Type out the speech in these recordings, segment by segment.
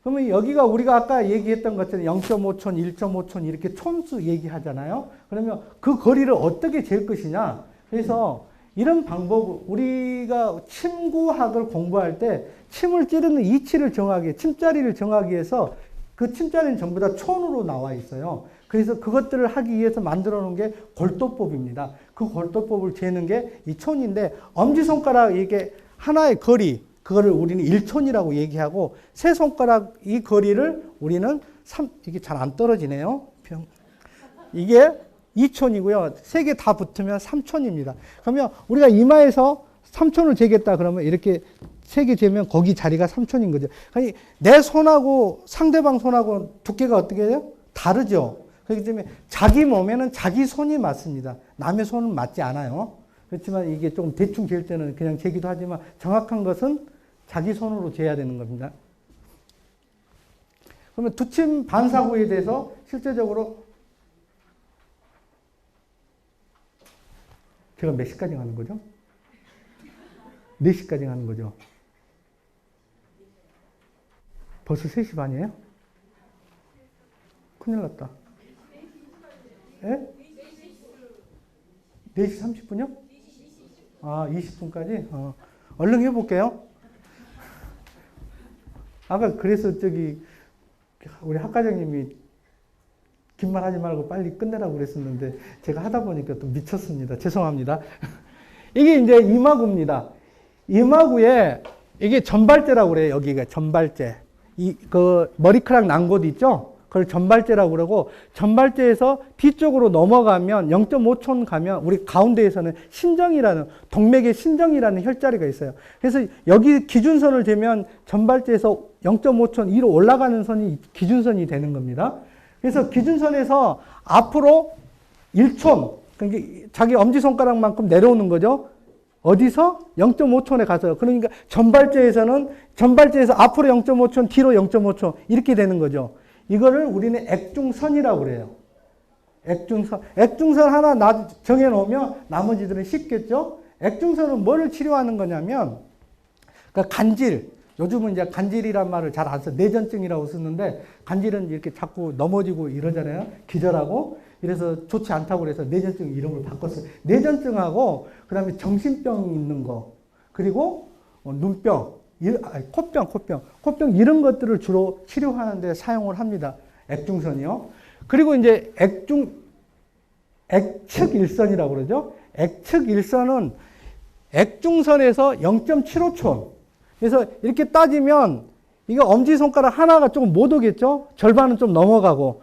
그러면 여기가 우리가 아까 얘기했던 것처럼 0.5촌, 1.5촌 이렇게 촌수 얘기하잖아요. 그러면 그 거리를 어떻게 잴 것이냐. 그래서 이런 방법, 우리가 침구학을 공부할 때 침을 찌르는 이치를 정하기, 침자리를 정하기 위해서 그 침자리는 전부 다 촌으로 나와 있어요. 그래서 그것들을 하기 위해서 만들어 놓은 게 골도법입니다. 그 골도법을 재는 게 이 촌인데, 엄지손가락 이게 하나의 거리, 그거를 우리는 1촌이라고 얘기하고, 세 손가락 이 거리를 우리는 이게 잘 안 떨어지네요. 이게 2촌이고요. 세 개 다 붙으면 3촌입니다. 그러면 우리가 이마에서 3촌을 재겠다 그러면 이렇게 세 개 재면 거기 자리가 3촌인 거죠. 아니, 내 손하고 상대방 손하고 두께가 어떻게 돼요? 다르죠. 그렇기 때문에 자기 몸에는 자기 손이 맞습니다. 남의 손은 맞지 않아요. 그렇지만 이게 조금 대충 잴 때는 그냥 재기도 하지만 정확한 것은 자기 손으로 재야 되는 겁니다. 그러면 두침 반사구에 대해서 실제적으로 제가 몇 시까지 가는 거죠? 4시까지 가는 거죠. 벌써 3시 반이에요? 큰일 났다. 예? 4시 30분이요? 아, 20분까지? 얼른 해볼게요. 아까 그래서 우리 학과장님이 긴 말 하지 말고 빨리 끝내라고 그랬었는데 제가 하다 보니까 또 미쳤습니다. 죄송합니다. 이게 이제 이마구입니다. 이마구에 이게 전발제라고 그래요. 여기가 전발제. 그 머리카락 난 곳 있죠? 그걸 전발제라고 그러고, 전발제에서 뒤쪽으로 넘어가면 0.5촌 가면 우리 가운데에서는 신정이라는, 동맥의 신정이라는 혈자리가 있어요. 그래서 여기 기준선을 재면 전발제에서 0.5촌 위로 올라가는 선이 기준선이 되는 겁니다. 그래서 기준선에서 앞으로 1촌, 그러니까 자기 엄지손가락만큼 내려오는 거죠. 어디서? 0.5촌에 가서. 그러니까 전발제에서 앞으로 0.5촌, 뒤로 0.5촌 이렇게 되는 거죠. 이거를 우리는 액중선이라고 그래요. 액중선. 액중선 하나 정해놓으면 나머지들은 쉽겠죠? 액중선은 뭐를 치료하는 거냐면, 그러니까 간질. 요즘은 이제 간질이란 말을 잘 안 써. 내전증이라고 쓰는데, 간질은 이렇게 자꾸 넘어지고 이러잖아요. 기절하고. 이래서 좋지 않다고 그래서 내전증 이름을 바꿨어요. 내전증하고, 그 다음에 정신병 있는 거, 그리고 눈병, 코병 이런 것들을 주로 치료하는 데 사용을 합니다. 액중선이요. 그리고 이제 액측일선이라고 그러죠. 액측일선은 액중선에서 0.75촌. 그래서 이렇게 따지면 이거 엄지손가락 하나가 조금 못 오겠죠. 절반은 좀 넘어가고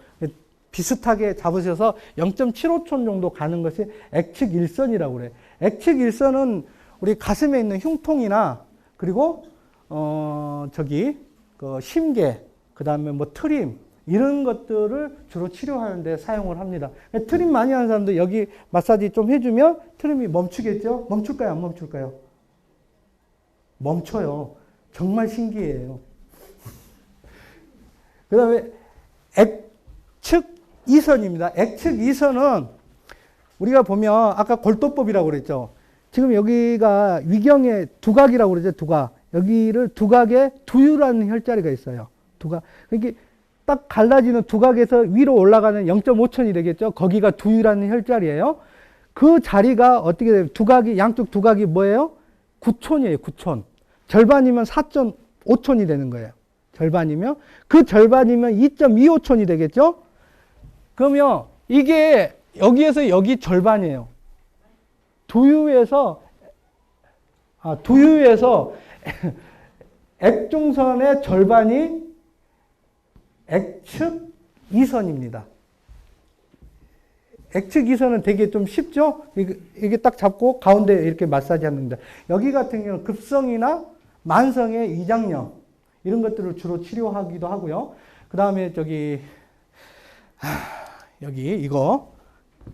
비슷하게 잡으셔서 0.75촌 정도 가는 것이 액측일선이라고 그래요. 액측일선은 우리 가슴에 있는 흉통이나 그리고 그 심계, 그 다음에 뭐 트림, 이런 것들을 주로 치료하는 데 사용을 합니다. 트림 많이 하는 사람들 여기 마사지 좀 해주면 트림이 멈추겠죠? 멈출까요? 안 멈출까요? 멈춰요. 정말 신기해요. 그 다음에 액측이선입니다. 액측이선은 우리가 보면 아까 골도법이라고 그랬죠. 지금 여기가 위경의 두각이라고 그러죠. 두각. 여기를 두각에 두유라는 혈자리가 있어요. 두각. 이게 딱 갈라지는 두각에서 위로 올라가는 0.5촌이 되겠죠. 거기가 두유라는 혈자리예요. 그 자리가 어떻게 돼요? 양쪽 두각이 뭐예요? 9촌이에요. 9촌. 절반이면 4.5촌이 되는 거예요. 절반이면. 그 절반이면 2.25촌이 되겠죠. 그러면 이게 여기에서 여기 절반이에요. 두유에서 액중선의 절반이 액측이선입니다. 액측이선은 되게 좀 쉽죠? 이게 딱 잡고 가운데 이렇게 마사지 합니다. 여기 같은 경우는 급성이나 만성의 이장염, 이런 것들을 주로 치료하기도 하고요. 그 다음에 여기 이거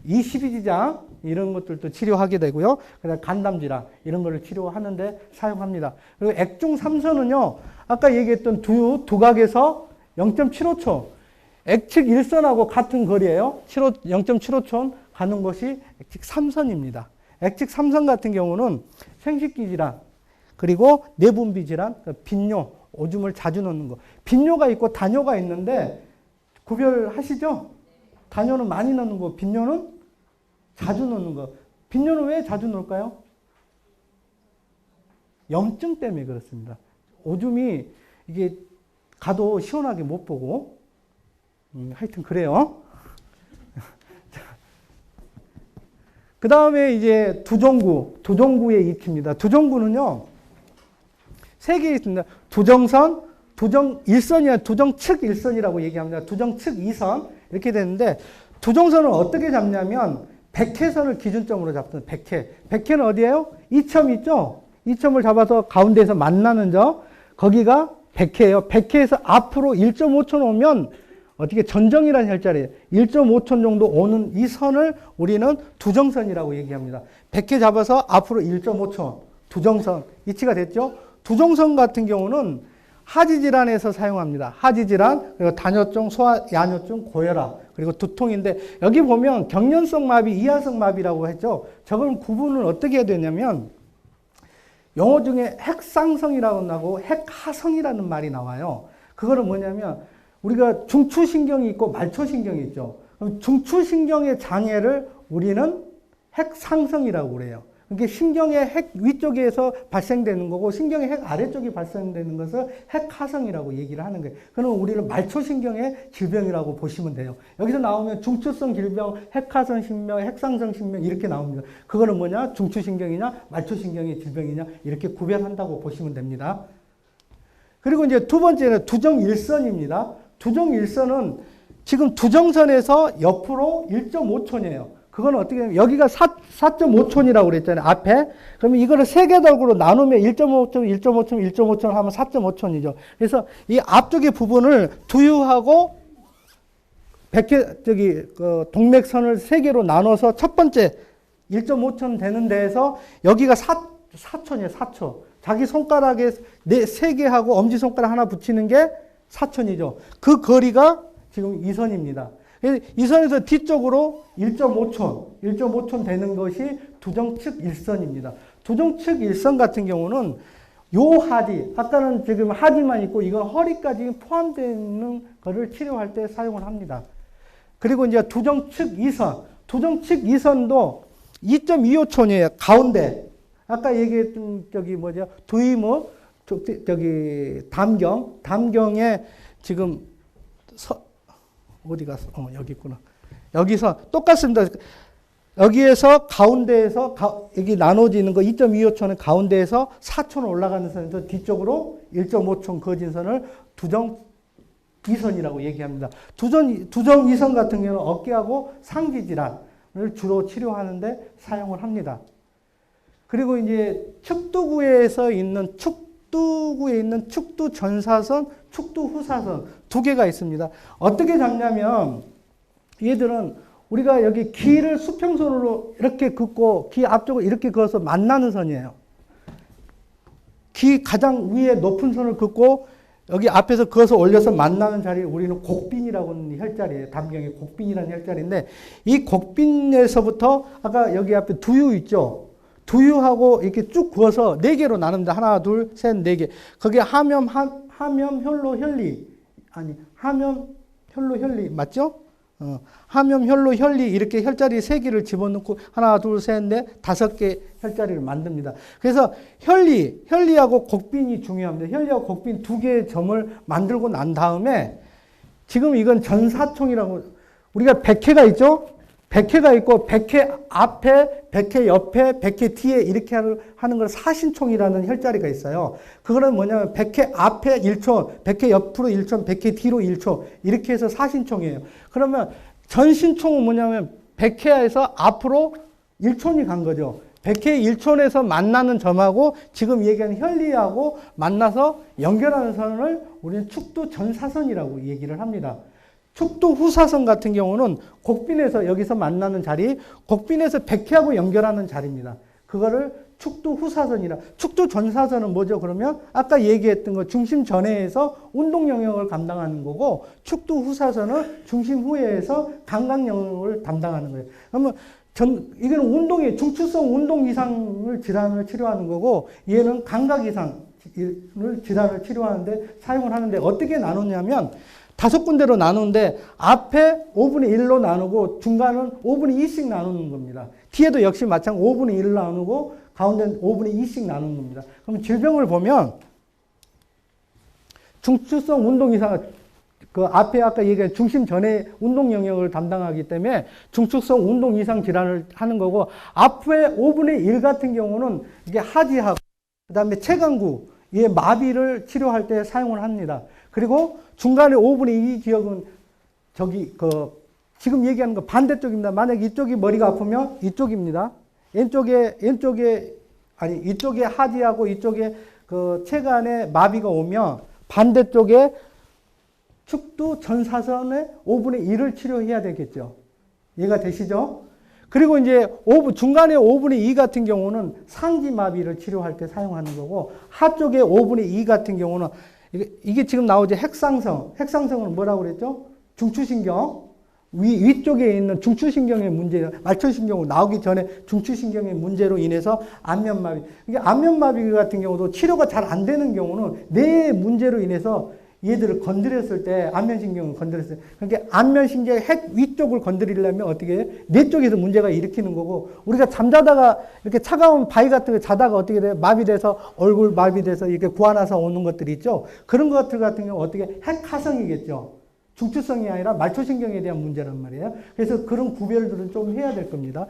22지장 이런 것들도 치료하게 되고요. 그다음 간담질환 이런 거를 치료하는데 사용합니다. 그리고 액중3선은요. 아까 얘기했던 두각에서 0.75촌 액측1선하고 같은 거리예요. 0.75촌 가는 것이 액측3선입니다. 액측3선 같은 경우는 생식기 질환 그리고 내분비 질환, 빈뇨 오줌을 자주 넣는 거. 빈뇨가 있고 다뇨가 있는데 구별하시죠? 다뇨는 많이 넣는 거, 빈뇨는 자주 넣는 거. 빈뇨는 왜 자주 넣을까요? 염증 때문에 그렇습니다. 오줌이 이게 가도 시원하게 못 보고 하여튼 그래요. 그 다음에 이제 두종구의 익힙니다. 두종구는요, 세 개 있습니다. 두정선, 두정일선이야, 두정측일선이라고 얘기합니다. 두정측이선 이렇게 되는데, 두정선은 어떻게 잡냐면 백회선을 기준점으로 잡습니다. 백회. 백회는 어디예요? 이점 있죠? 이점을 잡아서 가운데에서 만나는 점, 거기가 백회예요. 백회에서 앞으로 1.5촌 오면 어떻게 전정이라는 혈자리예요. 1.5촌 정도 오는 이 선을 우리는 두정선이라고 얘기합니다. 100회 잡아서 앞으로 1.5촌, 두정선. 이치가 됐죠? 두정선 같은 경우는 하지질환에서 사용합니다. 하지질환, 그리고 단뇨증, 소아야뇨증, 고혈압, 그리고 두통인데 여기 보면 경련성 마비, 이하성 마비라고 했죠? 저걸 구분을 어떻게 해야 되냐면 영어 중에 핵상성이라고 나고 핵하성이라는 말이 나와요. 그거는 뭐냐면 우리가 중추신경이 있고 말초신경이 있죠. 그럼 중추신경의 장애를 우리는 핵상성이라고 그래요. 그게 신경의 핵 위쪽에서 발생되는 거고 신경의 핵 아래쪽이 발생되는 것을 핵하성이라고 얘기를 하는 거예요. 그럼 우리는 말초신경의 질병이라고 보시면 돼요. 여기서 나오면 중추성 질병, 핵하성 신병, 핵상성 신병 이렇게 나옵니다. 그거는 뭐냐? 중추신경이냐 말초신경의 질병이냐 이렇게 구별한다고 보시면 됩니다. 그리고 이제 두 번째는 두정일선입니다. 두정일선은 지금 두정선에서 옆으로 1.5촌이에요. 그건 어떻게 되냐면 여기가 4.5촌이라고 그랬잖아요. 앞에. 그러면 이거를 세 개 덕으로 나누면 1.5촌, 1.5촌, 1.5촌 하면 4.5촌이죠. 그래서 이 앞쪽의 부분을 두유하고 동맥선을 세 개로 나눠서 첫 번째 1.5촌 되는 데에서 여기가 4촌이에요. 4촌. 자기 손가락에 세 개 하고 엄지손가락 하나 붙이는 게 4촌이죠. 그 거리가 지금 이 선입니다. 이 선에서 뒤쪽으로 1.5촌 되는 것이 두정측 일선입니다. 두정측 일선 같은 경우는 요 하지, 아까는 지금 하지만 있고 이건 허리까지 포함되는 것을 치료할 때 사용을 합니다. 그리고 이제 두정측 이선도 2.25촌이에요. 가운데. 아까 얘기했던 두이무, 담경에 지금 어디 갔어? 여기 있구나. 여기서 똑같습니다. 여기에서 가운데에서 여기 나눠지는 거 2.25촌은 가운데에서 4촌 올라가는 선에서 뒤쪽으로 1.5촌 거진 선을 두정 이선이라고 얘기합니다. 두정 이선 같은 경우는 어깨하고 상지 질환을 주로 치료하는데 사용을 합니다. 그리고 이제 축두구에 있는 축두 전사선, 축두 후사선 두 개가 있습니다. 어떻게 잡냐면 얘들은 우리가 여기 기를 수평선으로 이렇게 긋고 기 앞쪽을 이렇게 그어서 만나는 선이에요. 기 가장 위에 높은 선을 긋고 여기 앞에서 그어서 올려서 만나는 자리를 우리는 곡빈이라고 하는 혈자리예요. 담경의 곡빈이라는 혈자리인데 이 곡빈에서부터 아까 여기 앞에 두유 있죠. 두유하고 이렇게 쭉 그어서 네 개로 나눕니다. 하나, 둘, 셋, 네 개. 거기에 하면, 혈로, 혈리. 하면, 혈로, 혈리. 맞죠? 하면, 혈로, 혈리. 이렇게 혈자리 세 개를 집어넣고 하나, 둘, 셋, 넷, 다섯 개 혈자리를 만듭니다. 그래서 혈리하고 곡빈이 중요합니다. 혈리하고 곡빈 두 개의 점을 만들고 난 다음에 지금 이건 전사총이라고 우리가 백회가 있죠? 백회가 있고 백회 앞에, 백회 옆에, 백회 뒤에 이렇게 하는 걸 사신총이라는 혈자리가 있어요. 그거는 뭐냐면 백회 앞에 1촌, 백회 옆으로 1촌, 백회 뒤로 1촌 이렇게 해서 사신총이에요. 그러면 전신총은 뭐냐면 백회에서 앞으로 1촌이 간 거죠. 백회 1촌에서 만나는 점하고 지금 얘기하는 혈리하고 만나서 연결하는 선을 우리는 축두 전사선이라고 얘기를 합니다. 축두 후사선 같은 경우는 곡빈에서 여기서 만나는 자리, 곡빈에서 백회하고 연결하는 자리입니다. 그거를 축두 후사선이라. 축두 전사선은 뭐죠? 그러면 아까 얘기했던 거 중심 전해에서 운동 영역을 감당하는 거고 축두 후사선은 중심 후에에서 감각 영역을 담당하는 거예요. 그러면 이거는 운동의 중추성 운동 이상을 질환을 치료하는 거고 얘는 감각 이상 질환을 치료하는데 사용을 하는데 어떻게 나누냐면 5군데로 나누는데 앞에 5분의 1로 나누고 중간은 5분의 2씩 나누는 겁니다. 뒤에도 역시 마찬가지로 5분의 1로 나누고 가운데는 5분의 2씩 나누는 겁니다. 그럼 질병을 보면 중추성 운동 이상, 그 앞에 아까 얘기한 중심 전에 운동 영역을 담당하기 때문에 중추성 운동 이상 질환을 하는 거고, 앞에 5분의 1 같은 경우는 이게 하지하고 그 다음에 체간구, 이 마비를 치료할 때 사용을 합니다. 그리고 중간에 5분의 2 지역은 지금 얘기하는 거 반대쪽입니다. 만약 이쪽이 머리가 아프면 이쪽입니다. 이쪽에 하지하고 이쪽에 그 체간에 마비가 오면 반대쪽에 축두 전사선의 5분의 1을 치료해야 되겠죠. 이해가 되시죠? 그리고 이제 중간에 5분의 2 같은 경우는 상지마비를 치료할 때 사용하는 거고, 하쪽에 5분의 2 같은 경우는 이게 지금 나오죠. 핵상성. 핵상성은 뭐라고 그랬죠? 중추신경. 위쪽에 있는 중추신경의 문제, 말초신경으로 나오기 전에 중추신경의 문제로 인해서 안면마비. 이게 안면마비 같은 경우도 치료가 잘 안 되는 경우는 뇌의 문제로 인해서 얘들을 건드렸을 때, 안면신경을 건드렸을 때, 그러니까 안면신경의 핵 위쪽을 건드리려면 어떻게 해요? 뇌 쪽에서 문제가 일으키는 거고, 우리가 잠자다가 이렇게 차가운 바위 같은 거 자다가 어떻게 돼요? 마비돼서, 얼굴 마비돼서 이렇게 구안화사 오는 것들이 있죠? 그런 것들 같은 경우 어떻게 핵하성이겠죠? 중추성이 아니라 말초신경에 대한 문제란 말이에요. 그래서 그런 구별들은 좀 해야 될 겁니다.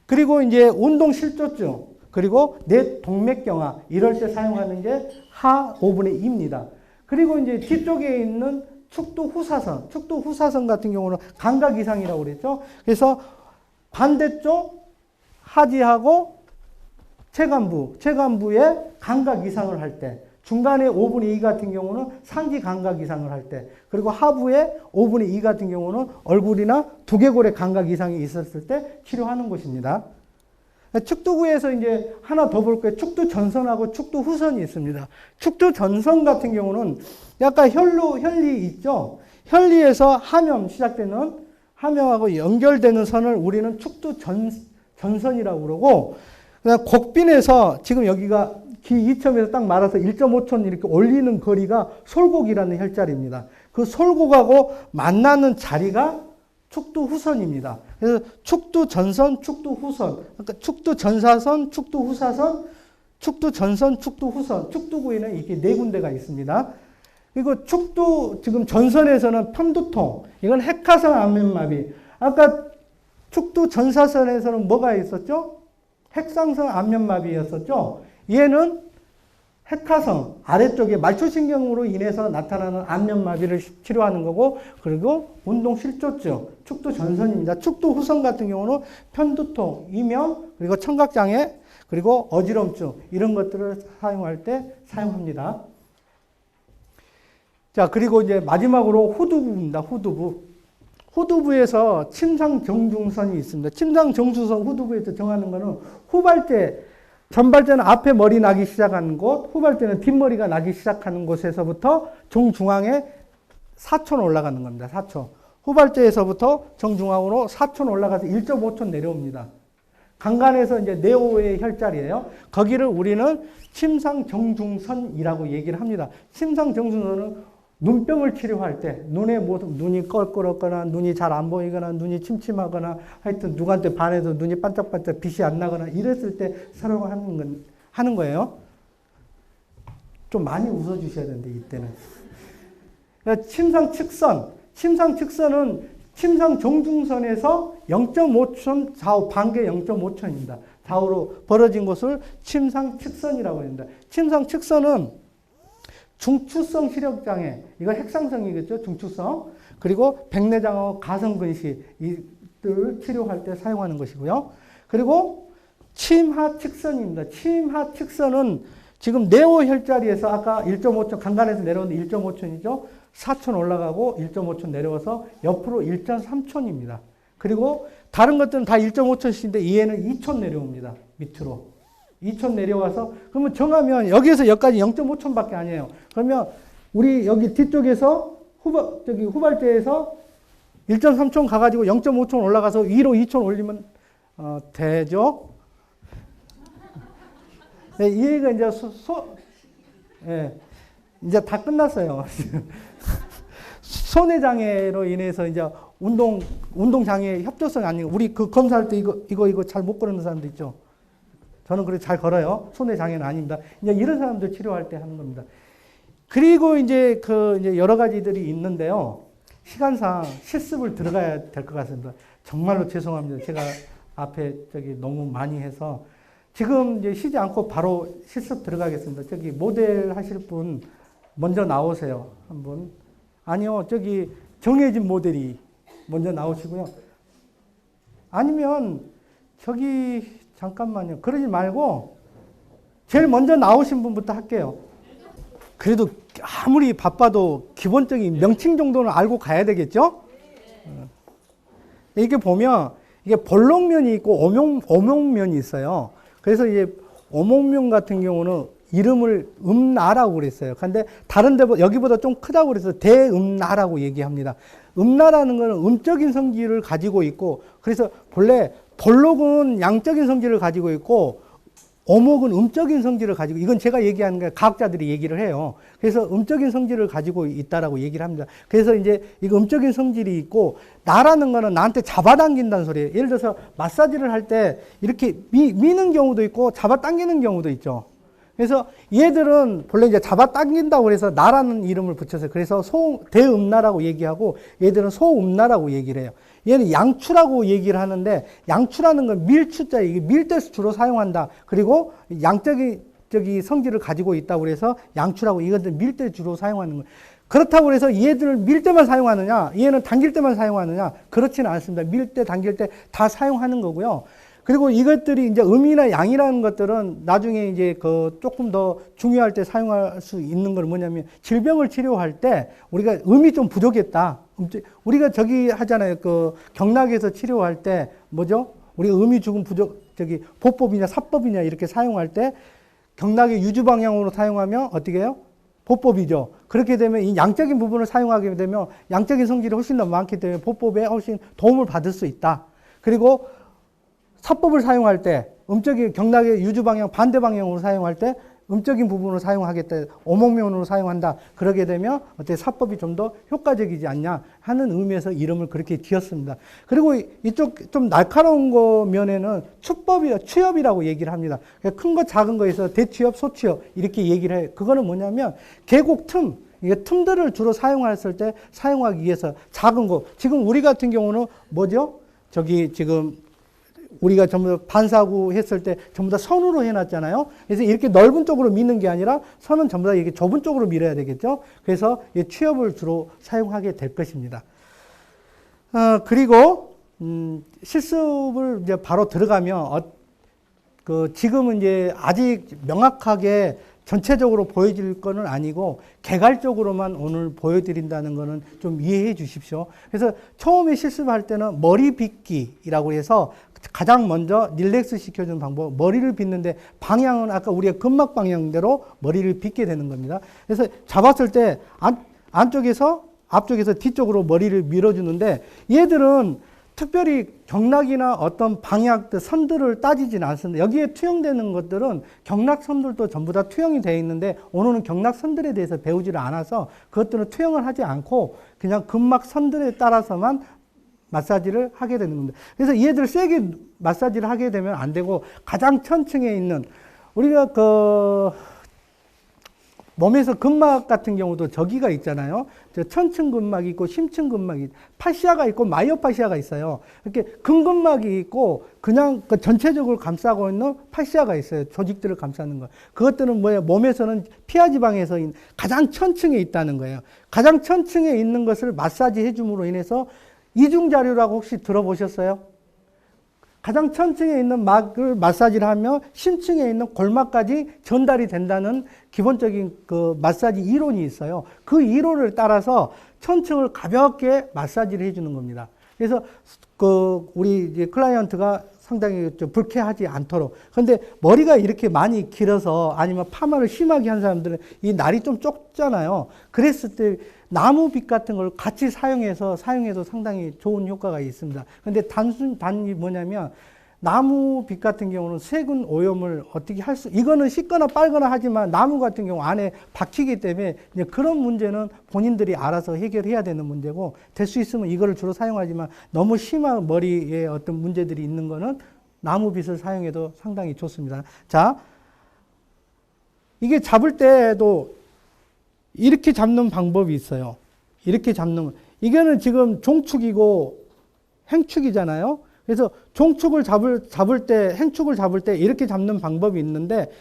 그리고 이제 운동실조증, 그리고 뇌 동맥경화, 이럴 때 사용하는 게 하 5분의 2입니다. 그리고 이제 뒤쪽에 있는 축두후사선 같은 경우는 감각 이상이라고 그랬죠. 그래서 반대쪽 하지하고 체간부에 감각 이상을 할 때, 중간에 5분의 2 같은 경우는 상지 감각 이상을 할 때, 그리고 하부에 5분의 2 같은 경우는 얼굴이나 두개골의 감각 이상이 있었을 때 치료하는 것입니다. 축두구에서 이제 하나 더 볼 거예요. 축두전선하고 축두후선이 있습니다. 축두전선 같은 경우는 약간 혈리 있죠? 혈리에서 함염 시작되는, 함염하고 연결되는 선을 우리는 축두전선이라고 그러고, 그다음 곡빈에서 지금 여기가 귀 이점에서 딱 말아서 1.5촌 이렇게 올리는 거리가 솔곡이라는 혈자리입니다. 그 솔곡하고 만나는 자리가 축두후선입니다. 그래서 축두전선, 축두후선, 그러니까 축두전사선, 축두후사선, 축두전선, 축두후선, 축두구에는 이렇게 4군데가 있습니다. 그리고 지금 전선에서는 편두통, 이건 핵화성 안면마비. 아까 축두전사선에서는 뭐가 있었죠? 핵상성 안면마비였었죠? 얘는 핵화성, 아래쪽에 말초신경으로 인해서 나타나는 안면마비를 치료하는 거고, 그리고 운동실조증, 축두전선입니다. 축두후선 같은 경우는 편두통, 이명, 그리고 청각장애, 그리고 어지럼증, 이런 것들을 사용할 때 사용합니다. 자, 그리고 이제 마지막으로 후두부입니다. 후두부에서 침상정중선이 있습니다. 침상정중선 후두부에서 정하는 거는 후발대, 전발대는 앞에 머리 나기 시작하는 곳, 후발대는 뒷머리가 나기 시작하는 곳에서부터 정중앙에 4촌 올라가는 겁니다. 4촌. 후발대에서부터 정중앙으로 4촌 올라가서 1.5촌 내려옵니다. 강간에서 이제 네오의 혈자리예요. 거기를 우리는 침상정중선이라고 얘기를 합니다. 침상정중선은 눈병을 치료할 때, 눈이 껄끄럽거나, 눈이 잘 안 보이거나, 눈이 침침하거나, 하여튼 누구한테 반해서 눈이 반짝반짝 빛이 안 나거나, 이랬을 때 하는 거예요. 좀 많이 웃어주셔야 되는데, 이때는. 그러니까 침상측선은 침상정중선에서 0.5촌, 좌우 반개 0.5촌입니다. 좌우로 벌어진 곳을 침상측선이라고 합니다. 침상측선은 중추성 시력장애, 이건 핵상성이겠죠, 중추성. 그리고 백내장하고 가성근시, 이들을 치료할 때 사용하는 것이고요. 그리고 침하측선입니다. 침하측선은 지금 네오 혈자리에서 아까 1.5촌, 강간에서 내려오는데 1.5촌이죠. 4촌 올라가고 1.5촌 내려와서 옆으로 1.3촌입니다. 그리고 다른 것들은 다 1.5촌씩인데 얘는 2촌 내려옵니다. 밑으로. 2촌 내려와서, 그러면 정하면 여기에서 여기까지 0.5촌밖에 아니에요. 그러면 우리 여기 뒤쪽에서 후발대에서 1.3촌 가가지고 0.5촌 올라가서 위로 2촌 올리면, 되죠? 네, 이 얘기가 이제 예. 이제 다 끝났어요. 손해 장애로 인해서 이제 운동 장애 협조성 아닌 우리 그 검사할 때 이거 잘 못 걸는 사람도 있죠. 저는 그래 잘 걸어요. 손해 장애는 아닙니다. 이제 이런 사람들 치료할 때 하는 겁니다. 그리고 이제 이제 여러 가지들이 있는데요. 시간상 실습을 들어가야 될 것 같습니다. 정말로 죄송합니다. 제가 앞에 너무 많이 해서 지금 이제 쉬지 않고 바로 실습 들어가겠습니다. 모델 하실 분 먼저 나오세요. 한번. 아니요, 정해진 모델이 먼저 나오시고요. 아니면 잠깐만요. 그러지 말고 제일 먼저 나오신 분부터 할게요. 그래도 아무리 바빠도 기본적인 명칭 정도는 알고 가야 되겠죠? 이게 보면 이게 볼록면이 있고 오목면이 있어요. 그래서 이제 오목면 같은 경우는 이름을 음나라고 그랬어요. 근데 다른 데보다 여기보다 좀 크다고 그래서 대음나라고 얘기합니다. 음나라는 것은 음적인 성질을 가지고 있고, 그래서 본래 볼록은 양적인 성질을 가지고 있고 오목은 음적인 성질을 가지고, 이건 제가 얘기하는 게 과학자들이 얘기를 해요. 그래서 음적인 성질을 가지고 있다라고 얘기를 합니다. 그래서 이제 이거 음적인 성질이 있고, 나라는 거는 나한테 잡아당긴다는 소리예요. 예를 들어서 마사지를 할 때 이렇게 미는 경우도 있고 잡아당기는 경우도 있죠. 그래서 얘들은 본래 이제 잡아당긴다고 해서 나라는 이름을 붙여서, 그래서 대음나라고 얘기하고 얘들은 소음나라고 얘기를 해요. 얘는 양추라고 얘기를 하는데, 양추라는 건 밀추자, 이게 밀 때 주로 사용한다. 그리고 양적인 성질을 가지고 있다고 그래서 양추라고, 이것들 밀 때 주로 사용하는 거예요. 그렇다고 해서 얘들을 밀 때만 사용하느냐, 얘는 당길 때만 사용하느냐, 그렇지는 않습니다. 밀 때, 당길 때 다 사용하는 거고요. 그리고 이것들이 이제 음이나 양이라는 것들은 나중에 이제 조금 더 중요할 때 사용할 수 있는 건 뭐냐면, 질병을 치료할 때 우리가 음이 좀 부족했다. 우리가 하잖아요. 경락에서 치료할 때 뭐죠? 우리가 음이 조금 보법이냐 사법이냐 이렇게 사용할 때 경락의 유주 방향으로 사용하면 어떻게 해요? 보법이죠. 그렇게 되면 이 양적인 부분을 사용하게 되면 양적인 성질이 훨씬 더 많기 때문에 보법에 훨씬 도움을 받을 수 있다. 그리고 사법을 사용할 때 음적인 경락의 유주 방향 반대 방향으로 사용할 때 음적인 부분을 사용하겠다. 오목면으로 사용한다. 그러게 되면 사법이 좀 더 효과적이지 않냐 하는 의미에서 이름을 그렇게 지었습니다. 그리고 이쪽 좀 날카로운 거 면에는 추협이라고 얘기를 합니다. 큰 거 작은 거에서 대추협, 소추협 이렇게 얘기를 해요. 그거는 뭐냐면 계곡 이게 틈들을 주로 사용했을 때 사용하기 위해서 작은 거. 지금 우리 같은 경우는 뭐죠? 지금 우리가 전부 다 반사구 했을 때 전부 다 선으로 해놨잖아요. 그래서 이렇게 넓은 쪽으로 미는 게 아니라 선은 전부 다 이렇게 좁은 쪽으로 밀어야 되겠죠. 그래서 이 취업을 주로 사용하게 될 것입니다. 그리고 실습을 이제 바로 들어가면 지금은 이제 아직 명확하게 전체적으로 보여질 거는 아니고 개괄적으로만 오늘 보여드린다는 거는 좀 이해해 주십시오. 그래서 처음에 실습할 때는 머리 빗기라고 해서 가장 먼저 릴렉스 시켜주는 방법, 머리를 빗는데 방향은 아까 우리가 근막 방향대로 머리를 빗게 되는 겁니다. 그래서 잡았을 때 안쪽에서 앞쪽에서 뒤쪽으로 머리를 밀어주는데, 얘들은 특별히 경락이나 어떤 방향, 선들을 따지지는 않습니다. 여기에 투영되는 것들은 경락선들도 전부 다 투영이 되어 있는데, 오늘은 경락선들에 대해서 배우지를 않아서 그것들은 투영을 하지 않고 그냥 근막선들에 따라서만 마사지를 하게 되는 겁니다. 그래서 얘들 세게 마사지를 하게 되면 안 되고, 가장 천층에 있는 우리가 몸에서 근막 같은 경우도 저기가 있잖아요. 천층 근막이 있고 심층 근막이, 파시아가 있고 마이오파시아가 있어요. 이렇게 근근막이 있고 그냥 전체적으로 감싸고 있는 파시아가 있어요. 조직들을 감싸는 거. 그것들은 뭐예요? 몸에서는 피하 지방에서 가장 천층에 있다는 거예요. 가장 천층에 있는 것을 마사지 해줌으로 인해서 이중자료라고 혹시 들어보셨어요? 가장 천층에 있는 막을 마사지를 하면 심층에 있는 골막까지 전달이 된다는 기본적인 마사지 이론이 있어요. 그 이론을 따라서 천층을 가볍게 마사지를 해주는 겁니다. 그래서 우리 이제 클라이언트가 상당히 좀 불쾌하지 않도록. 그런데 머리가 이렇게 많이 길어서 아니면 파마를 심하게 한 사람들은 이 날이 좀 좁잖아요. 그랬을 때 나무빗 같은 걸 같이 사용해도 상당히 좋은 효과가 있습니다. 근데 단이 뭐냐면, 나무빛 같은 경우는 세균 오염을 어떻게 이거는 씻거나 빨거나 하지만 나무 같은 경우 안에 박히기 때문에 이제 그런 문제는 본인들이 알아서 해결해야 되는 문제고, 될 수 있으면 이거를 주로 사용하지만 너무 심한 머리에 어떤 문제들이 있는 거는 나무빛을 사용해도 상당히 좋습니다. 자, 이게 잡을 때도 이렇게 잡는 방법이 있어요. 이렇게 잡는, 이거는 지금 종축이고 행축이잖아요. 그래서 종축을 잡을 때, 행축을 잡을 때 이렇게 잡는 방법이 있는데,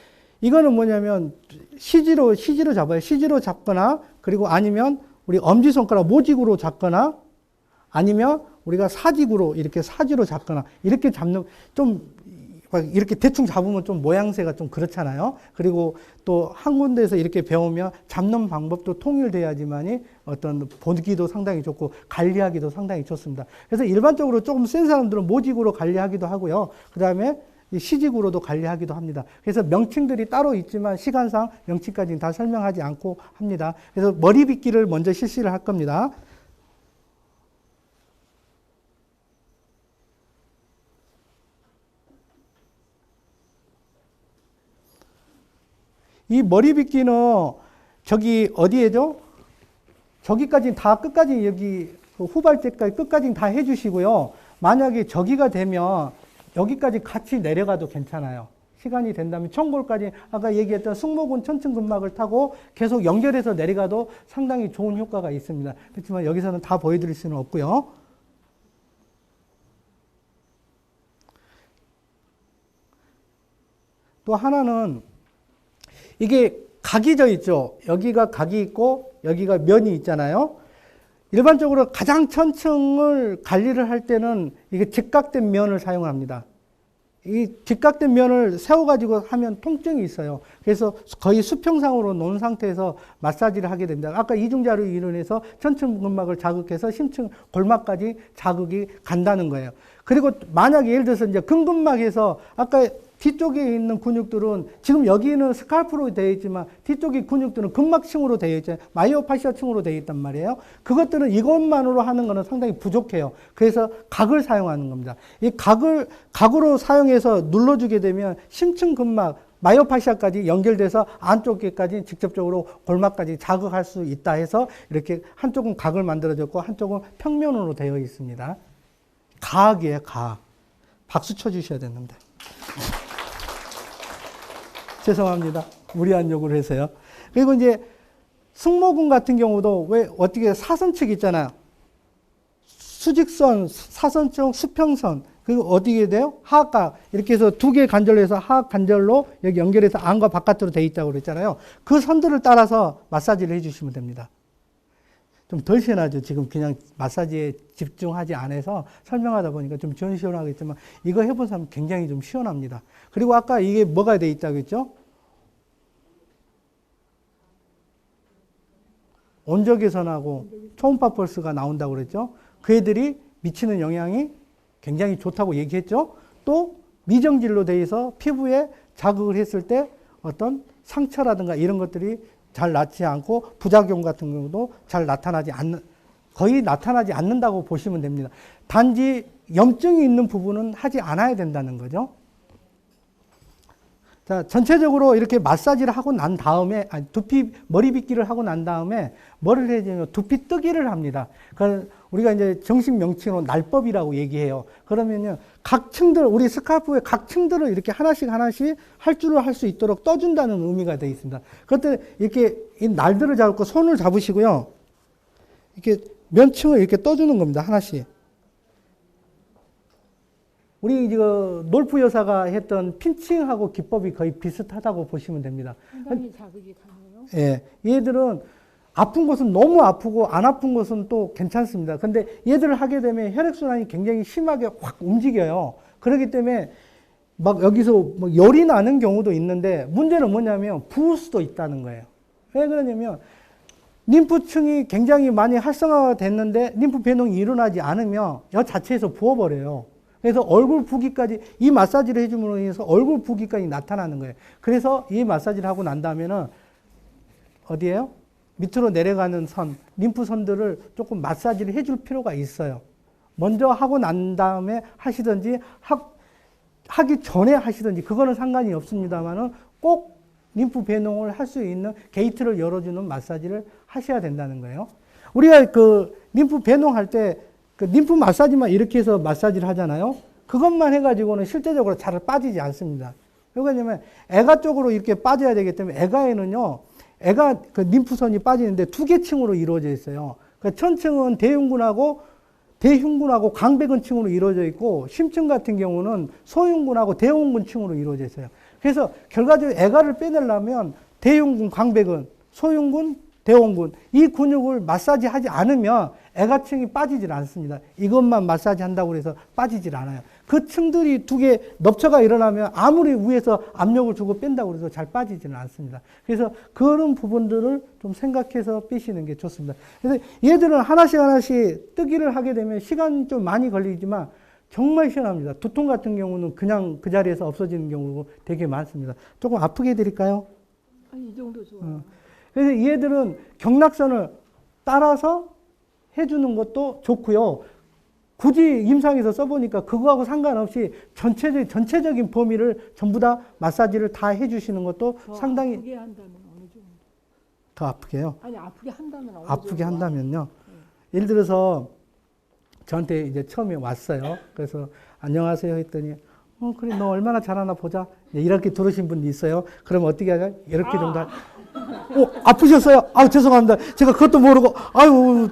이거는 뭐냐면 시지로 잡아요. 시지로 잡거나, 그리고 아니면 우리 엄지손가락 모직으로 잡거나, 아니면 우리가 사직으로 이렇게 사지로 잡거나, 이렇게 잡는, 좀 이렇게 대충 잡으면 좀 모양새가 좀 그렇잖아요. 그리고 또 한 군데에서 이렇게 배우면 잡는 방법도 통일돼야지만이 어떤 보기도 상당히 좋고 관리하기도 상당히 좋습니다. 그래서 일반적으로 조금 센 사람들은 모직으로 관리하기도 하고요. 그 다음에 시직으로도 관리하기도 합니다. 그래서 명칭들이 따로 있지만 시간상 명칭까지는 다 설명하지 않고 합니다. 그래서 머리 빗기를 먼저 실시를 할 겁니다. 이 머리 빗기는 저기 어디에죠? 저기까지 다 끝까지 여기 후발제까지 끝까지 다 해주시고요. 만약에 저기가 되면 여기까지 같이 내려가도 괜찮아요. 시간이 된다면 청골까지 아까 얘기했던 승모근 천층근막을 타고 계속 연결해서 내려가도 상당히 좋은 효과가 있습니다. 그렇지만 여기서는 다 보여드릴 수는 없고요. 또 하나는 이게 각이 져 있죠. 여기가 각이 있고 여기가 면이 있잖아요. 일반적으로 가장 천층을 관리를 할 때는 이게 직각된 면을 사용합니다. 이 직각된 면을 세워가지고 하면 통증이 있어요. 그래서 거의 수평상으로 놓은 상태에서 마사지를 하게 됩니다. 아까 이중자로 인해서 천층근막을 자극해서 심층 골막까지 자극이 간다는 거예요. 그리고 만약에 예를 들어서 이제 근근막에서 아까 뒤쪽에 있는 근육들은 지금 여기는 스칼프로 되어 있지만 뒤쪽의 근육들은 근막층으로 되어 있잖아요. 마이오파시아층으로 되어 있단 말이에요. 그것들은 이것만으로 하는 것은 상당히 부족해요. 그래서 각을 사용하는 겁니다. 이 각으로 사용해서 눌러주게 되면 심층 근막, 마이오파시아까지 연결돼서 안쪽에까지 직접적으로 골막까지 자극할 수 있다 해서 이렇게 한쪽은 각을 만들어줬고 한쪽은 평면으로 되어 있습니다. 가학이에요, 가학. 박수 쳐주셔야 되는데. 죄송합니다. 무리한 요구를 해서요. 그리고 이제 승모근 같은 경우도 왜 어떻게 사선측 있잖아요. 수직선, 사선측, 수평선. 그리고 어디게 돼요? 하악각. 이렇게 해서 두 개 간절로 해서 하악 간절로 여기 연결해서 안과 바깥으로 돼 있다고 그랬잖아요. 그 선들을 따라서 마사지를 해주시면 됩니다. 좀 덜 시원하죠. 지금 그냥 마사지에 집중하지 않아서 설명하다 보니까 좀 시원하겠지만 이거 해본 사람 굉장히 좀 시원합니다. 그리고 아까 이게 뭐가 돼 있다고 했죠? 온적외선하고 초음파 펄스가 나온다고 그랬죠. 그 애들이 미치는 영향이 굉장히 좋다고 얘기했죠. 또 미정질로 돼 있어 피부에 자극을 했을 때 어떤 상처라든가 이런 것들이 잘 낫지 않고 부작용 같은 경우도 잘 거의 나타나지 않는다고 보시면 됩니다. 단지 염증이 있는 부분은 하지 않아야 된다는 거죠. 자, 전체적으로 이렇게 마사지를 하고 난 다음에, 머리 빗기를 하고 난 다음에 뭐를 해주냐면 두피 뜨기를 합니다. 우리가 이제 정식 명칭으로 날법이라고 얘기해요. 그러면요, 각 층들, 우리 스카프의 각 층들을 이렇게 하나씩 할 줄을 할 수 있도록 떠준다는 의미가 되어 있습니다. 그때 이렇게 이 날들을 잡고 손을 잡으시고요. 이렇게 면층을 이렇게 떠주는 겁니다. 하나씩. 우리 놀프 여사가 했던 핀칭하고 기법이 거의 비슷하다고 보시면 됩니다. 상당히 자극이 가네요. 예, 얘들은 아픈 곳은 너무 아프고 안 아픈 곳은 또 괜찮습니다. 근데 얘들을 하게 되면 혈액순환이 굉장히 심하게 확 움직여요. 그렇기 때문에 막 여기서 뭐 열이 나는 경우도 있는데 문제는 뭐냐면 부을 수도 있다는 거예요. 왜 그러냐면 림프층이 굉장히 많이 활성화가 됐는데 림프 배농이 일어나지 않으면 여 자체에서 부어버려요. 그래서 얼굴 부기까지, 이 마사지를 해줌으로 인해서 얼굴 부기까지 나타나는 거예요. 그래서 이 마사지를 하고 난 다음에는 어디에요? 밑으로 내려가는 선, 림프선들을 조금 마사지를 해줄 필요가 있어요. 먼저 하고 난 다음에 하시든지 하기 전에 하시든지 그거는 상관이 없습니다만은 꼭 림프 배농을 할 수 있는 게이트를 열어주는 마사지를 하셔야 된다는 거예요. 우리가 그 림프 배농할 때 그 림프 마사지만 이렇게 해서 마사지를 하잖아요. 그것만 해가지고는 실제적으로 잘 빠지지 않습니다. 왜냐면 애가 쪽으로 이렇게 빠져야 되기 때문에 애가에는요, 애가 그 림프선이 빠지는데 두 개 층으로 이루어져 있어요. 그 천층은 대흉군하고 광배근층으로 이루어져 있고 심층 같은 경우는 소흉군하고 대흉군층으로 이루어져 있어요. 그래서 결과적으로 애가를 빼내려면 대흉군, 광배근, 소흉군, 대흉군 이 근육을 마사지하지 않으면 애가층이 빠지질 않습니다. 이것만 마사지 한다고 해서 빠지질 않아요. 그 층들이 두 개 넙처가 일어나면 아무리 위에서 압력을 주고 뺀다고 해서 잘 빠지지는 않습니다. 그래서 그런 부분들을 좀 생각해서 빼시는 게 좋습니다. 그래서 얘들은 하나씩 뜨기를 하게 되면 시간이 좀 많이 걸리지만 정말 시원합니다. 두통 같은 경우는 그냥 그 자리에서 없어지는 경우가 되게 많습니다. 조금 아프게 해드릴까요? 아니, 이 정도 좋아요. 그래서 얘들은 경락선을 따라서 해주는 것도 좋고요. 굳이 임상에서 써보니까 그거하고 상관없이 전체적인 범위를 전부 다 마사지를 다 해주시는 것도 더 상당히 아프게 한다면 어느 정도? 더 아프게요. 아니, 아프게 한다면 어느 아프게 정도? 한다면요. 예를 들어서 저한테 이제 처음에 왔어요. 그래서 안녕하세요 했더니 그래 너 얼마나 잘하나 보자. 이렇게 들으신 분도 있어요. 그럼 어떻게 하냐? 이렇게 정도. 아프셨어요? 죄송합니다. 제가 그것도 모르고 아유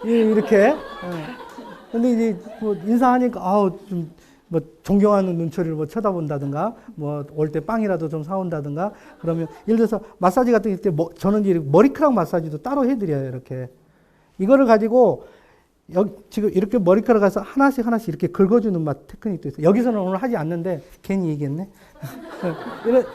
이렇게. 근데 이제 뭐 인사하니까 좀 뭐 존경하는 눈초리를 뭐 쳐다본다든가 뭐 올 때 빵이라도 좀 사온다든가 그러면 예를 들어서 마사지 같은 때 저는 이제 머리카락 마사지도 따로 해드려요. 이렇게 이거를 가지고 여기 지금 이렇게 머리카락 가서 하나씩 이렇게 긁어주는 테크닉도 있어요. 여기서는 오늘 하지 않는데 괜히 얘기했네. 이런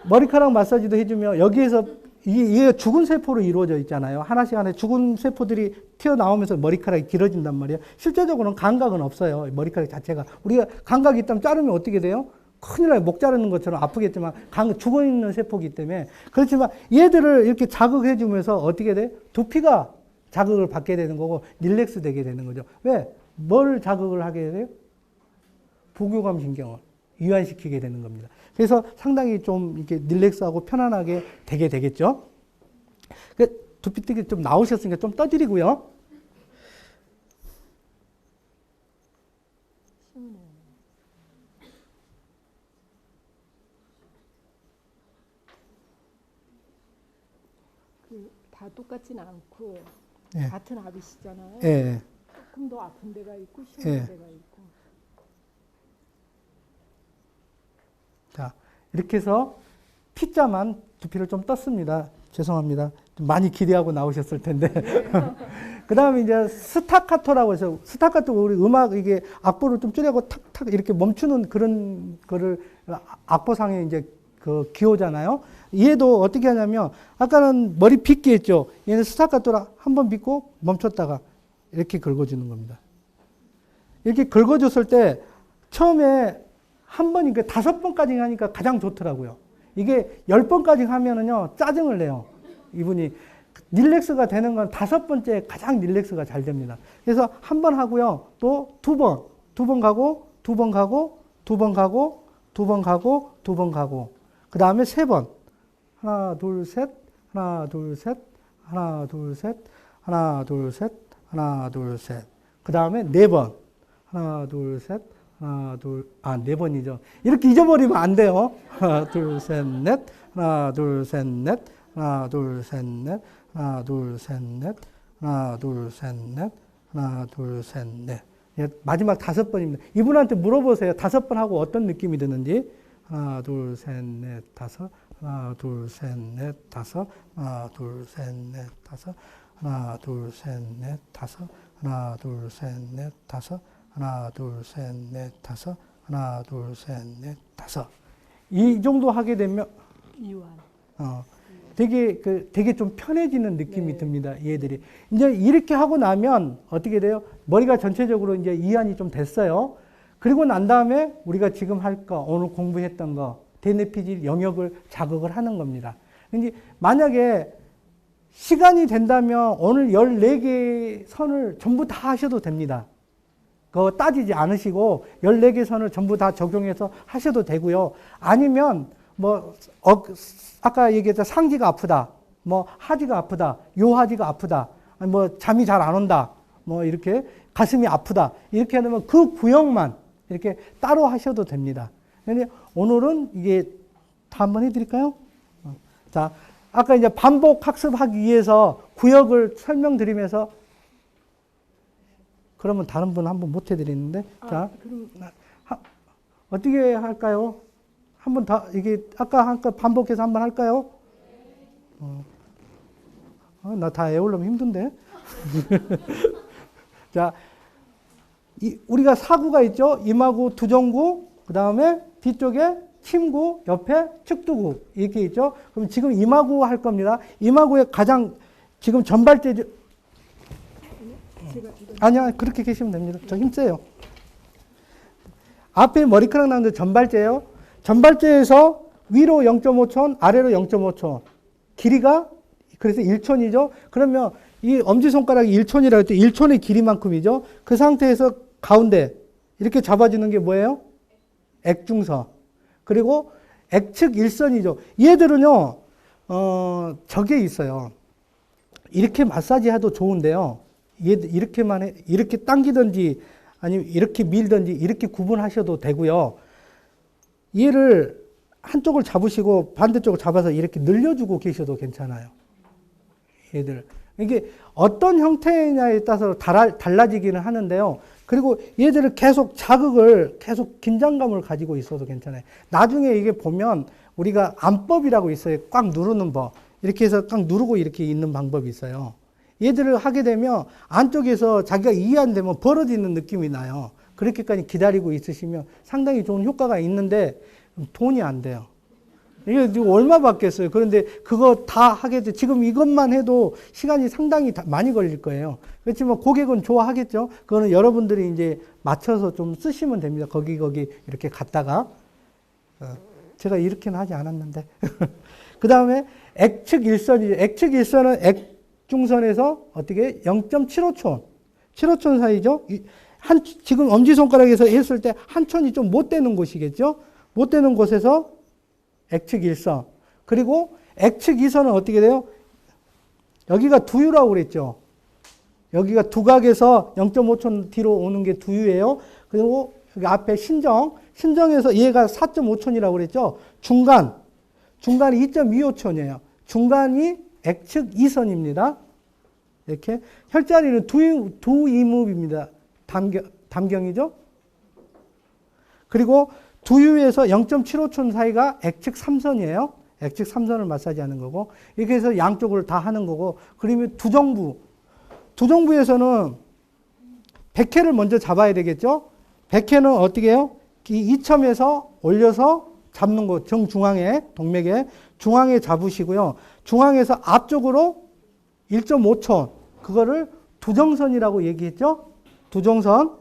머리카락 마사지도 해주면 여기에서 이게 죽은 세포로 이루어져 있잖아요. 하나씩 죽은 세포들이 튀어나오면서 머리카락이 길어진단 말이에요. 실제적으로는 감각은 없어요. 머리카락 자체가. 우리가 감각이 있다면 자르면 어떻게 돼요? 큰일 나요. 목 자르는 것처럼 아프겠지만 죽어있는 세포이기 때문에. 그렇지만 얘들을 이렇게 자극해 주면서 어떻게 돼? 두피가 자극을 받게 되는 거고 릴렉스 되게 되는 거죠. 왜? 뭘 자극을 하게 돼요? 부교감 신경을 이완시키게 되는 겁니다. 그래서 상당히 좀 이렇게 릴렉스하고 편안하게 되게 되겠죠. 두피뜨기 좀 나오셨으니까 좀 떠드리고요. 다 똑같진 않고 예. 같은 압이시잖아요. 예. 조금 더 아픈 데가 있고 시원한 데가 있고. 자, 이렇게 해서 P자만 두피를 좀 떴습니다. 죄송합니다. 좀 많이 기대하고 나오셨을 텐데. 그 다음에 이제 스타카토라고 해서, 스타카토 우리 음악 이게 악보를 좀 줄여고 탁탁 이렇게 멈추는 그런 거를 악보상에 이제 그 기호잖아요. 얘도 어떻게 하냐면, 아까는 머리 빗기 했죠. 얘는 스타카토라 한번 빗고 멈췄다가 이렇게 긁어주는 겁니다. 이렇게 긁어줬을 때 처음에 한 번이니까 5번까지 하니까 가장 좋더라고요. 이게 10번까지 하면은요, 짜증을 내요. 이분이. 릴렉스가 되는 건 5번째 가장 릴렉스가 잘 됩니다. 그래서 한 번 하고요, 또 2번, 2번 가고, 2번 가고, 2번 가고, 2번 가고, 2번 가고, 그 다음에 3번. 하나, 둘, 셋, 하나, 둘, 셋, 하나, 둘, 셋, 하나, 둘, 셋, 하나, 둘, 셋. 그 다음에 4번. 하나, 둘, 셋, 하나, 둘, 4번이죠. 이렇게 잊어버리면 안 돼요. 하나, 둘, 셋, 넷, 하나, 둘, 셋, 넷, 하나, 둘, 셋, 넷, 하나, 둘, 셋, 넷, 하나, 둘, 셋, 넷, 하나, 둘, 셋, 넷. 마지막 5번입니다. 이분한테 물어보세요. 5번 하고 어떤 느낌이 드는지. 하나, 둘, 셋, 넷, 5. 하나, 둘, 셋, 넷, 5. 하나, 둘, 셋, 넷, 5. 하나, 둘, 셋, 넷, 5. 하나, 둘, 셋, 넷, 5. 하나, 둘, 셋, 넷, 5. 하나, 둘, 셋, 넷, 5. 이 정도 하게 되면 이완. 되게 좀 편해지는 느낌이 듭니다. 얘들이. 이제 이렇게 하고 나면 어떻게 돼요? 머리가 전체적으로 이제 이완이 좀 됐어요. 그리고 난 다음에 우리가 지금 할 거, 오늘 공부했던 거, 대뇌피질 영역을 자극을 하는 겁니다. 이제 만약에 시간이 된다면 오늘 14개의 선을 전부 다 하셔도 됩니다. 그거 따지지 않으시고 14개 선을 전부 다 적용해서 하셔도 되고요. 아니면 뭐 아까 얘기했던 상지가 아프다, 뭐 하지가 아프다, 요하지가 아프다, 뭐 잠이 잘 안 온다, 뭐 이렇게 가슴이 아프다 이렇게 하면 그 구역만 이렇게 따로 하셔도 됩니다. 근데 오늘은 이게 다 한번 해드릴까요? 자, 아까 이제 반복 학습하기 위해서 구역을 설명드리면서 그러면 다른 분 한번 못 해드리는데 자 그럼 어떻게 할까요? 한번 더 이게 아까 반복해서 한번 할까요? 나 다 외우려면 힘든데. 자, 우리가 사구가 있죠. 임하구, 두정구, 그 다음에 뒤쪽에 침구, 옆에 측두구 이렇게 있죠. 그럼 지금 임하구 할 겁니다. 임하구의 가장 지금 전발제 아니야 그렇게 계시면 됩니다. 저 힘세요. 앞에 머리카락 나오는데 전발제예요. 전발제에서 위로 0.5촌, 아래로 0.5촌. 길이가 그래서 1촌이죠. 그러면 이 엄지손가락이 1촌이라고 할 때 1촌의 길이만큼이죠. 그 상태에서 가운데 이렇게 잡아주는 게 뭐예요? 액중선. 그리고 액측 일선이죠. 얘들은요, 저게 있어요. 이렇게 마사지 해도 좋은데요. 얘들 이렇게만 해, 이렇게 당기든지 아니면 이렇게 밀든지 이렇게 구분하셔도 되고요. 얘를 한쪽을 잡으시고 반대쪽을 잡아서 이렇게 늘려주고 계셔도 괜찮아요. 얘들. 이게 어떤 형태냐에 따라서 달라지기는 하는데요. 그리고 얘들을 계속 자극을, 계속 긴장감을 가지고 있어도 괜찮아요. 나중에 이게 보면 우리가 안법이라고 있어요. 꽉 누르는 법. 이렇게 해서 꽉 누르고 이렇게 있는 방법이 있어요. 얘들을 하게 되면 안쪽에서 자기가 이해 안 되면 벌어지는 느낌이 나요. 그렇게까지 기다리고 있으시면 상당히 좋은 효과가 있는데 돈이 안 돼요. 이게 지금 얼마 받겠어요. 그런데 그거 다 하게 돼. 지금 이것만 해도 시간이 상당히 많이 걸릴 거예요. 그렇지만 고객은 좋아하겠죠. 그거는 여러분들이 이제 맞춰서 좀 쓰시면 됩니다. 거기 이렇게 갔다가. 제가 이렇게는 하지 않았는데. 그 다음에 액측 일선이죠. 액측 일선은 액중선에서 어떻게 0.75촌. 75촌 사이죠. 지금 엄지손가락에서 했을 때 한 촌이 좀 못 되는 곳이겠죠. 못 되는 곳에서 액측 일선. 그리고 액측 이선은 어떻게 돼요? 여기가 두유라고 그랬죠. 여기가 두각에서 0.5촌 뒤로 오는 게 두유예요. 그리고 여기 앞에 신정에서 얘가 4.5촌이라고 그랬죠. 중간이 2.25촌이에요. 중간이 액측 이선입니다. 이렇게 혈자리는 두이묵입니다. 담경이죠. 그리고 두유에서 0.75촌 사이가 액측 3선이에요. 액측 3선을 마사지하는 거고 이렇게 해서 양쪽을 다 하는 거고 그러면 두정부에서는 백회를 먼저 잡아야 되겠죠. 백회는 어떻게 해요? 이 이첨에서 올려서 잡는 거 정중앙에 동맥에 중앙에 잡으시고요. 중앙에서 앞쪽으로 1.5촌 그거를 두정선이라고 얘기했죠. 두정선.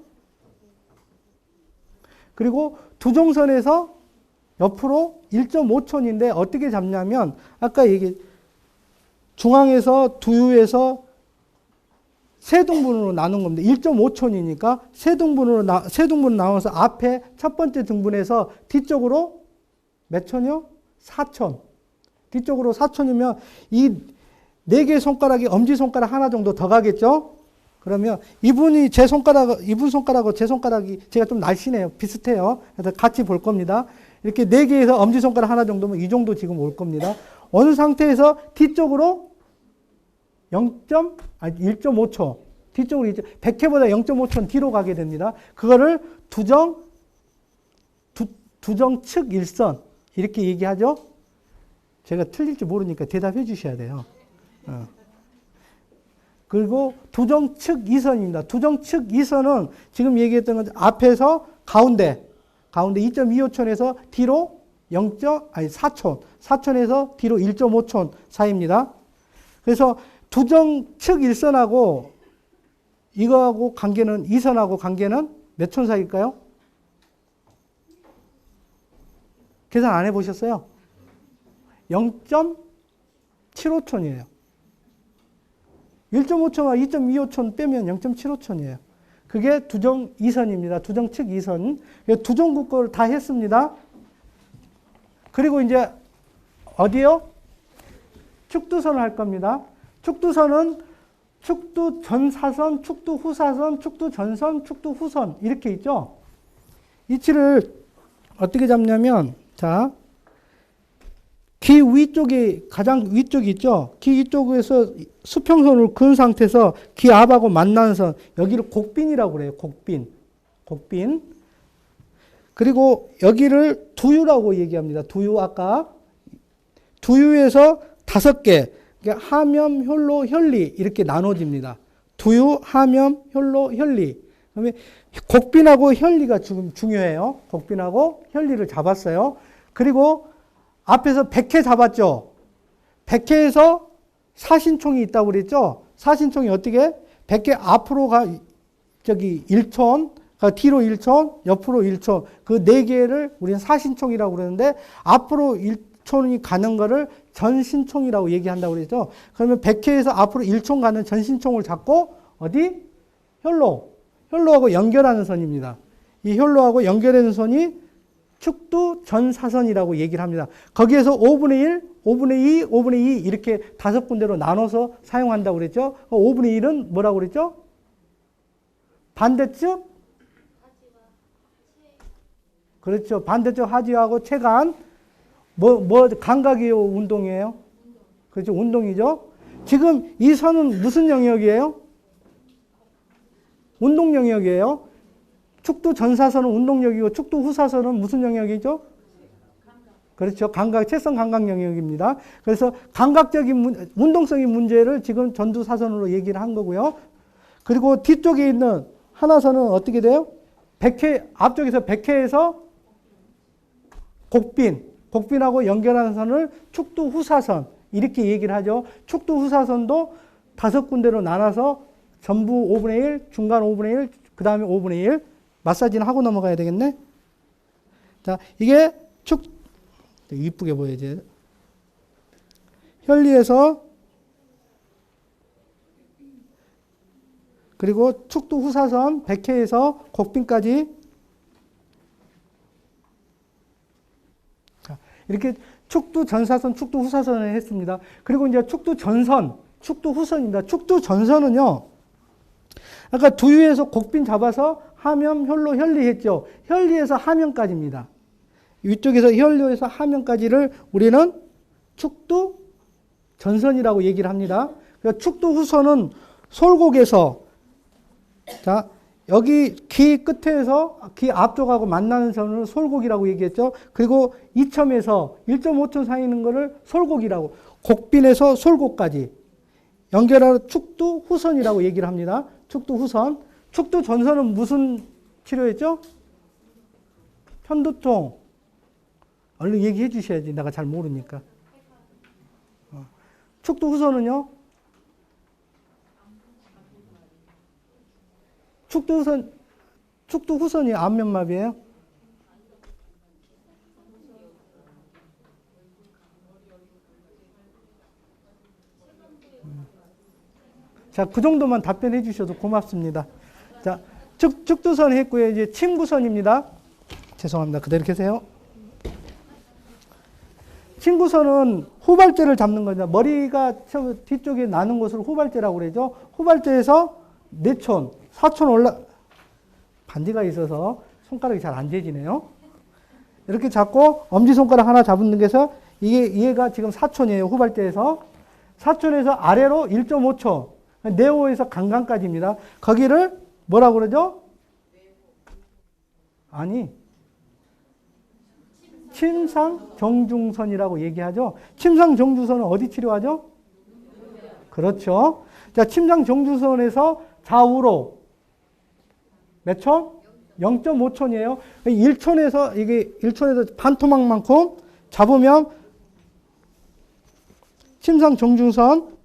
그리고 두정선에서 옆으로 1.5촌인데 어떻게 잡냐면 아까 중앙에서 두유에서 세 등분으로 나눈 겁니다. 1.5촌이니까 세 등분 나눠서 앞에 첫 번째 등분에서 뒤쪽으로 몇 촌이요? 4촌. 뒤쪽으로 4촌이면 이 네 개의 손가락이 엄지손가락 하나 정도 더 가겠죠? 그러면 이분 손가락하고 제 손가락이 제가 좀 날씬해요. 비슷해요. 그래서 같이 볼 겁니다. 이렇게 네 개에서 엄지손가락 하나 정도면 이 정도 지금 올 겁니다. 어느 상태에서 뒤쪽으로 1.5초. 뒤쪽으로 100회보다 0.5초 뒤로 가게 됩니다. 그거를 두정측 일선. 이렇게 얘기하죠? 제가 틀릴지 모르니까 대답해 주셔야 돼요. 그리고 두정측 이선입니다. 두정측 이선은 지금 얘기했던 것 앞에서 가운데 2.25촌에서 뒤로 4촌, 4촌에서 뒤로 1.5촌 사이입니다. 그래서 두정측 일선하고 이거하고 관계는 이선하고 관계는 몇 촌 사이일까요? 계산 안 해보셨어요? 0.75촌이에요. 1.5촌과 2.25촌 빼면 0.75촌이에요. 그게 두정 2선입니다. 두정 측 2선. 두정국 거를 다 했습니다. 그리고 이제 어디요? 축두선을 할 겁니다. 축두선은 축두 전사선, 축두 후사선, 축두 전선, 축두 후선 이렇게 있죠. 위치를 어떻게 잡냐면 자, 귀 위쪽이 가장 위쪽이 있죠. 귀 위쪽에서 수평선을 그은 상태에서 귀 앞하고 만나는 선 여기를 곡빈이라고 그래요. 곡빈. 곡빈. 그리고 여기를 두유라고 얘기합니다. 두유 아까 두유에서 5개 하면, 혈로, 혈리 이렇게 나눠집니다. 두유, 하면, 혈로, 혈리. 그다음에 곡빈하고 혈리가 지금 중요해요. 곡빈하고 혈리를 잡았어요. 그리고 앞에서 백회 잡았죠. 백회에서 사신총이 있다고 그랬죠. 사신총이 어떻게? 백회 앞으로 저기 1촌, 뒤로 1촌, 옆으로 1촌. 그 4개를 우리는 사신총이라고 그러는데 앞으로 1촌이 가는 거를 전신총이라고 얘기한다고 그랬죠. 그러면 백회에서 앞으로 1촌 가는 전신총을 잡고 어디? 혈로하고 연결하는 선입니다. 이 혈로하고 연결하는 선이 축두 전사선이라고 얘기를 합니다. 거기에서 5분의 1, 5분의 2, 5분의 2 이렇게 5군데로 나눠서 사용한다고 그랬죠. 5분의 1은 뭐라고 그랬죠? 반대쪽? 그렇죠. 반대쪽 하지하고 체간. 감각이요? 운동이에요? 그렇죠. 운동이죠. 지금 이 선은 무슨 영역이에요? 운동 영역이에요. 축두 전사선은 운동력이고 축두 후사선은 무슨 영역이죠? 그렇죠. 채성 감각 영역입니다. 그래서 감각적인 운동성의 문제를 지금 전두사선으로 얘기를 한 거고요. 그리고 뒤쪽에 있는 하나선은 어떻게 돼요? 앞쪽에서 백회에서 곡빈하고 연결하는 선을 축두 후사선 이렇게 얘기를 하죠. 축두 후사선도 5군데로 나눠서 전부 5분의 1, 중간 5분의 1, 그 다음에 5분의 1 마사지는 하고 넘어가야 되겠네. 자, 이게 이쁘게 보여야지. 혈리에서 그리고 축두 후사선 백회에서 곡빈까지 자, 이렇게 축두 전사선, 축두 후사선을 했습니다. 그리고 이제 축두 전선, 축두 후선입니다. 축두 전선은요. 아까 두유에서 곡빈 잡아서 하면, 혈로, 혈리 했죠. 혈리에서 하면까지입니다. 위쪽에서 혈로에서 하면까지를 우리는 축두 전선이라고 얘기를 합니다. 그러니까 축두 후선은 솔곡에서 자 여기 귀 끝에서 귀 앞쪽하고 만나는 선을 솔곡이라고 얘기했죠. 그리고 이첨에서 1.5초 사이 있는 거를 솔곡이라고 곡빈에서 솔곡까지 연결하는 축두 후선이라고 얘기를 합니다. 축두 후선. 축두 전선은 무슨 치료였죠? 편두통. 얼른 얘기해 주셔야지. 내가 잘 모르니까. 축두 후선은요? 축두 후선이 안면마비예요? 자, 그 정도만 답변해 주셔도 고맙습니다. 자, 축두선 했고요. 이제 침구선입니다. 죄송합니다. 그대로 계세요. 침구선은 후발대를 잡는 거죠. 머리가 뒤쪽에 나는 것을 후발대라고 그러죠. 후발대에서 4촌, 4촌 반디가 있어서 손가락이 잘 안 재지네요. 이렇게 잡고 엄지손가락 하나 잡는 게서 얘가 지금 4촌이에요. 후발대에서. 4촌에서 아래로 1.5촌. 네오에서 강강까지입니다. 거기를 뭐라고 그러죠? 아니. 침상정중선이라고 얘기하죠. 침상정중선은 어디 치료하죠? 그렇죠. 자, 침상정중선에서 좌우로 몇 촌? 0.5촌이에요. 1촌에서 반토막만큼 잡으면 침상정중선,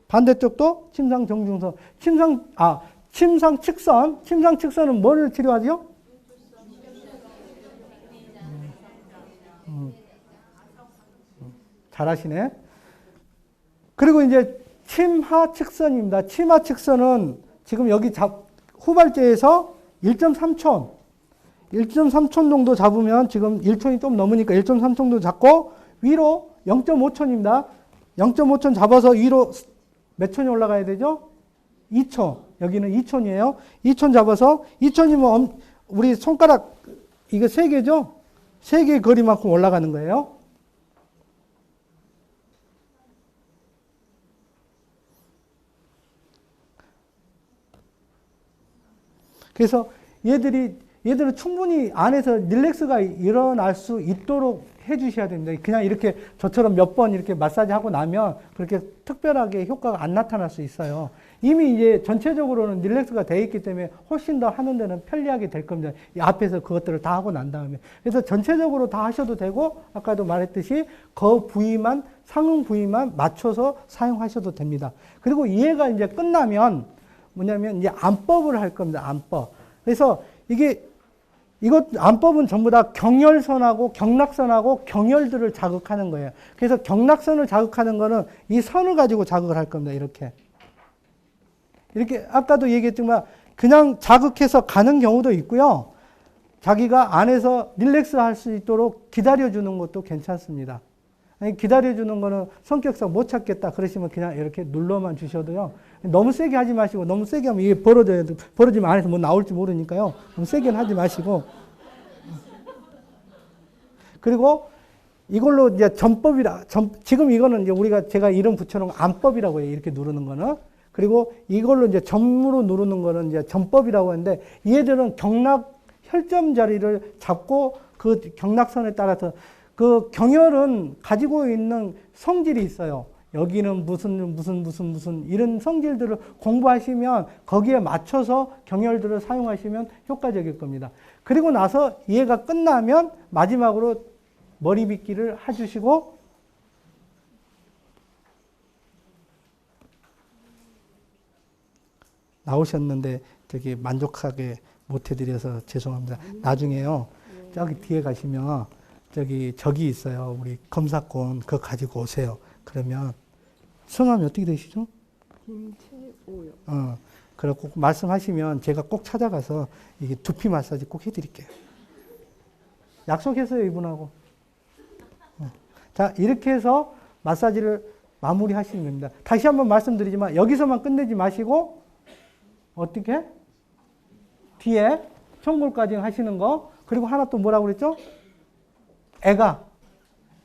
반대쪽도 침상정중선. 침상측선. 침상측선은 뭐를 치료하죠? 잘하시네. 그리고 이제 침하측선입니다. 침하측선은 지금 여기 후발제에서 1.3촌, 1.3촌 정도 잡으면 지금 1촌이 좀 넘으니까 1.3촌 정도 잡고 위로 0.5촌입니다. 0.5촌 잡아서 위로 몇 촌이 올라가야 되죠? 2촌. 여기는 2촌이에요. 2촌 잡아서 2촌이면 우리 손가락 이거 3개죠? 3개 거리만큼 올라가는 거예요. 그래서 얘들은 충분히 안에서 릴렉스가 일어날 수 있도록 해주셔야 됩니다. 그냥 이렇게 저처럼 몇 번 이렇게 마사지 하고 나면 그렇게 특별하게 효과가 안 나타날 수 있어요. 이미 이제 전체적으로는 릴렉스가 되어 있기 때문에 훨씬 더 하는 데는 편리하게 될 겁니다. 이 앞에서 그것들을 다 하고 난 다음에. 그래서 전체적으로 다 하셔도 되고, 아까도 말했듯이 그 부위만, 상응 부위만 맞춰서 사용하셔도 됩니다. 그리고 이해가 이제 끝나면 뭐냐면 이제 안법을 할 겁니다. 안법. 그래서 이것 안법은 전부 다 경혈선하고 경락선하고 경혈들을 자극하는 거예요. 그래서 경락선을 자극하는 거는 이 선을 가지고 자극을 할 겁니다. 이렇게 아까도 얘기했지만 그냥 자극해서 가는 경우도 있고요. 자기가 안에서 릴렉스 할 수 있도록 기다려주는 것도 괜찮습니다. 아니, 기다려주는 거는 성격상 못 찾겠다 그러시면 그냥 이렇게 눌러만 주셔도요. 너무 세게 하지 마시고, 너무 세게 하면 이게 벌어지면 안에서 뭐 나올지 모르니까요. 너무 세게는 하지 마시고. 그리고 이걸로 이제 지금 이거는 이제 제가 이름 붙여놓은 안법이라고 해요. 이렇게 누르는 거는. 그리고 이걸로 이제 점으로 누르는 거는 이제 점법이라고 하는데, 얘들은 경락 혈점 자리를 잡고 그 경락선에 따라서 그 경혈은 가지고 있는 성질이 있어요. 여기는 무슨 이런 성질들을 공부하시면 거기에 맞춰서 경혈들을 사용하시면 효과적일 겁니다. 그리고 나서 이해가 끝나면 마지막으로 머리 빗기를 해주시고, 나오셨는데 되게 만족하게 못 해드려서 죄송합니다. 나중에요. 저기 뒤에 가시면 저기 있어요. 우리 검사권 그거 가지고 오세요. 그러면 성함이 어떻게 되시죠? 김채오요. 그래갖고 말씀하시면 제가 꼭 찾아가서 이게 두피 마사지 꼭 해드릴게요. 약속했어요, 이분하고. 자, 이렇게 해서 마사지를 마무리 하시면 됩니다. 다시 한번 말씀드리지만 여기서만 끝내지 마시고 어떻게? 뒤에 청골까지 하시는 거. 그리고 하나 또 뭐라고 그랬죠? 애가.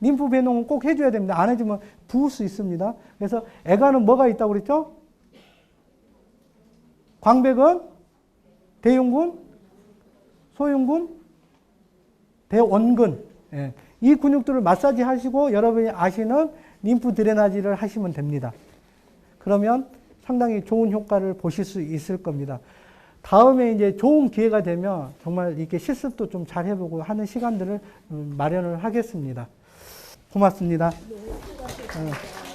림프 배농은 꼭 해줘야 됩니다. 안 해주면 부을 수 있습니다. 그래서 애가는 뭐가 있다고 그랬죠? 광배근, 대흉근, 소흉근, 대원근. 예. 이 근육들을 마사지 하시고 여러분이 아시는 림프 드레나지를 하시면 됩니다. 그러면 상당히 좋은 효과를 보실 수 있을 겁니다. 다음에 이제 좋은 기회가 되면 정말 이렇게 실습도 좀 잘 해보고 하는 시간들을 마련을 하겠습니다. 고맙습니다.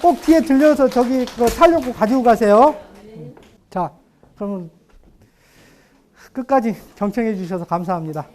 꼭 뒤에 들려서 저기 살려고 가지고 가세요. 자, 그러면 끝까지 경청해 주셔서 감사합니다.